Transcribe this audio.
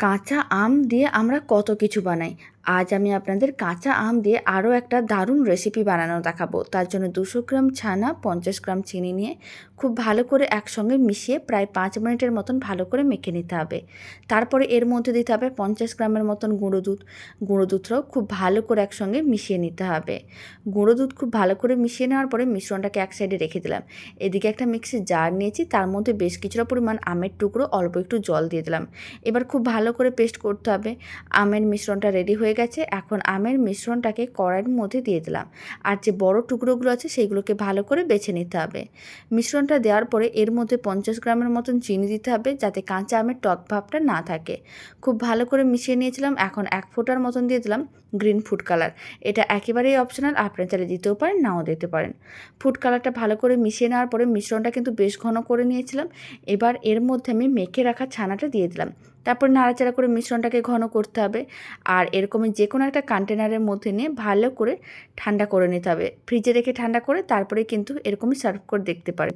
কাঁচা আম দিয়ে আমরা কত কিছু বানাই। আজ আমি আপনাদের কাঁচা আম দিয়ে আরও একটা দারুণ রেসিপি বানানো দেখাবো। তার জন্য 200 গ্রাম ছানা, 50 গ্রাম চিনি নিয়ে খুব ভালো করে একসঙ্গে মিশিয়ে প্রায় 5 মিনিটের মতন ভালো করে মেখে নিতে হবে। তারপরে এর মধ্যে দিতে হবে 50 গ্রামের মতন গুঁড়ো দুধ। গুঁড়ো দুধটাও খুব ভালো করে একসঙ্গে মিশিয়ে নিতে হবে। গুঁড়ো দুধ খুব ভালো করে মিশিয়ে নেওয়ার পরে মিশ্রণটাকে এক সাইডে রেখে দিলাম। এদিকে একটা মিক্সির জার নিয়েছি, তার মধ্যে বেশ কিছুটা পরিমাণ আমের টুকরো, অল্প একটু জল দিয়ে দিলাম। এবার খুব ভালো করে পেস্ট করতে হবে। আমের মিশ্রণটা রেডি হয়ে গেছে। এখন আমের মিশ্রণটাকে কড়াইয়ের মধ্যে দিয়ে দিলাম, আর যে বড় টুকরোগুলো আছে সেইগুলোকে ভালো করে বেছে নিতে হবে। মিশ্রণটা দেওয়ার পরে এর মধ্যে 50 গ্রামের মতন চিনি দিতে হবে, যাতে কাঁচা আমের টক ভাবটা না থাকে। খুব ভালো করে মিশিয়ে নিয়েছিলাম। এখন 1 ফোঁটার মতন দিয়ে দিলাম গ্রিন ফুড কালার। এটা একেবারেই অপশনাল, আপনারা চাইলে দিতেও পারেন, নাও দিতে পারেন। ফুড কালারটা ভালো করে মিশিয়ে নেওয়ার পরে মিশ্রণটা কিন্তু বেশ ঘন করে নিয়েছিলাম। এবার এর মধ্যে আমি মেখে রাখা ছানাটা দিয়ে দিলাম। তারপর নাড়াচাড়া করে মিশ্রণটাকে ঘন করতে হবে। আর এরকমই যে কোনো একটা কন্টেনারের মধ্যে নিয়ে ভালো করে ঠান্ডা করে নিতে হবে। ফ্রিজে রেখে ঠান্ডা করে তারপরে কিন্তু এরকমই সার্ভ করে দেখতে পারেন।